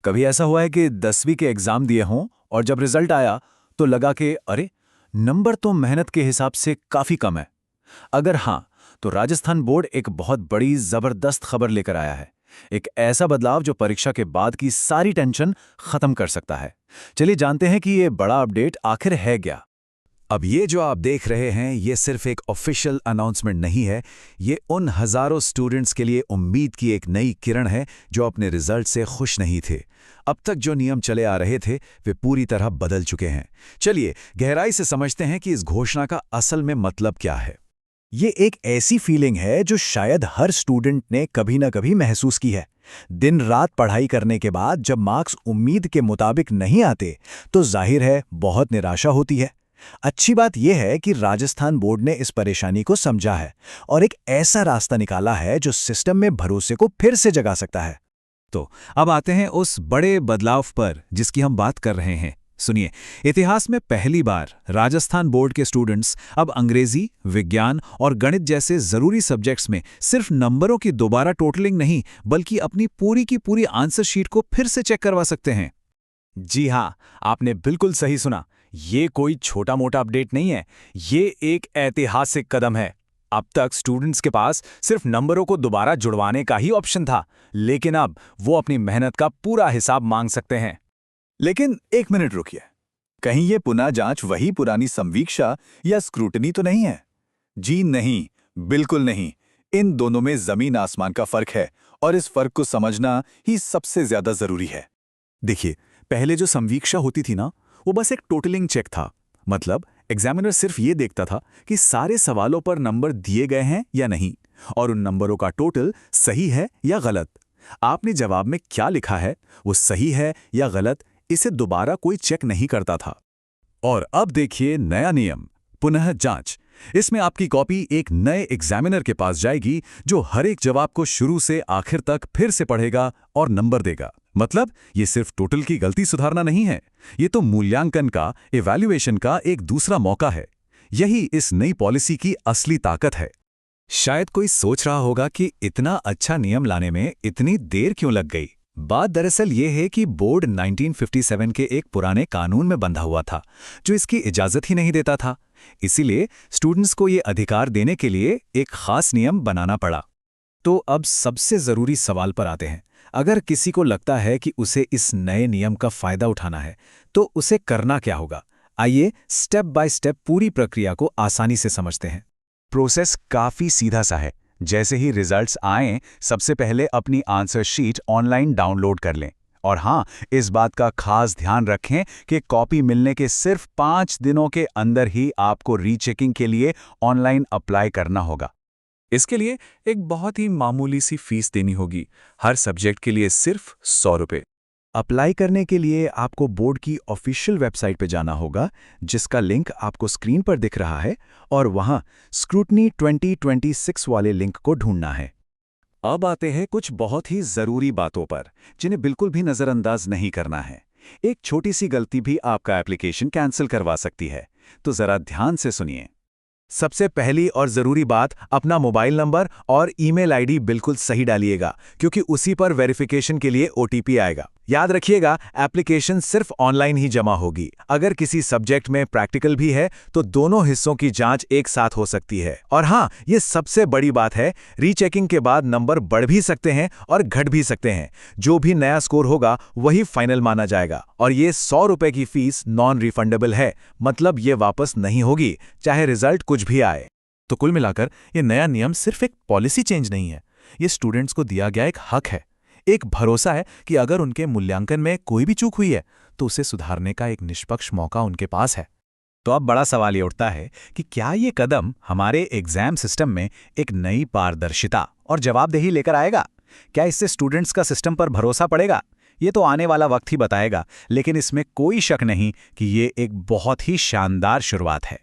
कभी ऐसा हुआ है कि 10वीं के एग्जाम दिए हों और जब रिजल्ट आया तो लगा कि अरे, नंबर तो मेहनत के हिसाब से काफी कम है। अगर हाँ, तो राजस्थान बोर्ड एक बहुत बड़ी जबरदस्त खबर लेकर आया है। एक ऐसा बदलाव जो परीक्षा के बाद की सारी टेंशन खत्म कर सकता है। चलिए जानते हैं कि ये बड़ा अपडेट आखिर है क्या। अब ये जो आप देख रहे हैं ये सिर्फ एक ऑफिशियल अनाउंसमेंट नहीं है। ये उन हजारों स्टूडेंट्स के लिए उम्मीद की एक नई किरण है जो अपने रिजल्ट से खुश नहीं थे। अब तक जो नियम चले आ रहे थे वे पूरी तरह बदल चुके हैं। चलिए गहराई से समझते हैं कि इस घोषणा का असल में मतलब क्या है। ये एक ऐसी फीलिंग है जो शायद हर स्टूडेंट ने कभी ना कभी महसूस की है। दिन रात पढ़ाई करने के बाद जब मार्क्स उम्मीद के मुताबिक नहीं आते तो जाहिर है बहुत निराशा होती है। अच्छी बात यह है कि राजस्थान बोर्ड ने इस परेशानी को समझा है और एक ऐसा रास्ता निकाला है जो सिस्टम में भरोसे को फिर से जगा सकता है। तो अब आते हैं उस बड़े बदलाव पर जिसकी हम बात कर रहे हैं। सुनिए, इतिहास में पहली बार राजस्थान बोर्ड के स्टूडेंट्स अब अंग्रेजी, विज्ञान और गणित जैसे जरूरी सब्जेक्ट्स में सिर्फ नंबरों की दोबारा टोटलिंग नहीं बल्कि अपनी पूरी की पूरी आंसर शीट को फिर से चेक करवा सकते हैं। जी हाँ, आपने बिल्कुल सही सुना। ये कोई छोटा मोटा अपडेट नहीं है, ये एक ऐतिहासिक कदम है। अब तक स्टूडेंट्स के पास सिर्फ नंबरों को दोबारा जुड़वाने का ही ऑप्शन था, लेकिन अब वो अपनी मेहनत का पूरा हिसाब मांग सकते हैं। लेकिन एक मिनट रुकिए, कहीं ये पुनः जांच वही पुरानी संवीक्षा या स्क्रूटनी तो नहीं है? जी नहीं, बिल्कुल नहीं। इन दोनों में जमीन आसमान का फर्क है और इस फर्क को समझना ही सबसे ज्यादा जरूरी है। देखिए, पहले जो संवीक्षा होती थी ना, वो बस एक टोटलिंग चेक था। मतलब एग्जामिनर सिर्फ ये देखता था कि सारे सवालों पर नंबर दिए गए हैं या नहीं और उन नंबरों का टोटल सही है या गलत। आपने जवाब में क्या लिखा है, वो सही है या गलत, इसे दोबारा कोई चेक नहीं करता था। और अब देखिए नया नियम, पुनः जांच। इसमें आपकी कॉपी एक नए एग्जामिनर के पास जाएगी जो हर एक जवाब को शुरू से आखिर तक फिर से पढ़ेगा और नंबर देगा। मतलब ये सिर्फ टोटल की गलती सुधारना नहीं है, ये तो मूल्यांकन का, इवैल्यूएशन का एक दूसरा मौका है। यही इस नई पॉलिसी की असली ताकत है। शायद कोई सोच रहा होगा कि इतना अच्छा नियम लाने में इतनी देर क्यों लग गई। बात दरअसल ये है कि बोर्ड 1957 के एक पुराने कानून में बंधा हुआ था जो इसकी इजाजत ही नहीं देता था। इसीलिए स्टूडेंट्स को ये अधिकार देने के लिए एक खास नियम बनाना पड़ा। तो अब सबसे जरूरी सवाल पर आते हैं। अगर किसी को लगता है कि उसे इस नए नियम का फायदा उठाना है तो उसे करना क्या होगा? आइए स्टेप बाय स्टेप पूरी प्रक्रिया को आसानी से समझते हैं। प्रोसेस काफी सीधा सा है। जैसे ही रिजल्ट्स आएं, सबसे पहले अपनी आंसर शीट ऑनलाइन डाउनलोड कर लें। और हाँ, इस बात का खास ध्यान रखें कि कॉपी मिलने के सिर्फ 5 दिनों के अंदर ही आपको रीचेकिंग के लिए ऑनलाइन अप्लाई करना होगा। इसके लिए एक बहुत ही मामूली सी फीस देनी होगी, हर सब्जेक्ट के लिए सिर्फ 100 रुपये। अप्लाई करने के लिए आपको बोर्ड की ऑफिशियल वेबसाइट पर जाना होगा, जिसका लिंक आपको स्क्रीन पर दिख रहा है, और वहां स्क्रूटनी 2026 वाले लिंक को ढूंढना है। अब आते हैं कुछ बहुत ही जरूरी बातों पर, जिन्हें बिल्कुल भी नजरअंदाज नहीं करना है। एक छोटी सी गलती भी आपका एप्लीकेशन कैंसिल करवा सकती है, तो जरा ध्यान से सुनिए। सबसे पहली और जरूरी बात, अपना मोबाइल नंबर और ईमेल आईडी बिल्कुल सही डालिएगा, क्योंकि उसी पर वेरिफिकेशन के लिए ओटीपी आएगा। याद रखिएगा, एप्लीकेशन सिर्फ ऑनलाइन ही जमा होगी। अगर किसी सब्जेक्ट में प्रैक्टिकल भी है तो दोनों हिस्सों की जांच एक साथ हो सकती है। और हाँ, ये सबसे बड़ी बात है, रीचेकिंग के बाद नंबर बढ़ भी सकते हैं और घट भी सकते हैं। जो भी नया स्कोर होगा वही फाइनल माना जाएगा। और ये 100 रुपए की फीस नॉन रिफंडेबल है, मतलब ये वापस नहीं होगी, चाहे रिजल्ट कुछ भी आए। तो कुल मिलाकर ये नया नियम सिर्फ एक पॉलिसी चेंज नहीं है, ये स्टूडेंट्स को दिया गया एक हक है, एक भरोसा है कि अगर उनके मूल्यांकन में कोई भी चूक हुई है तो उसे सुधारने का एक निष्पक्ष मौका उनके पास है। तो अब बड़ा सवाल ये उठता है कि क्या ये कदम हमारे एग्जाम सिस्टम में एक नई पारदर्शिता और जवाबदेही लेकर आएगा? क्या इससे स्टूडेंट्स का सिस्टम पर भरोसा पड़ेगा? ये तो आने वाला वक्त ही बताएगा, लेकिन इसमें कोई शक नहीं कि ये एक बहुत ही शानदार शुरुआत है।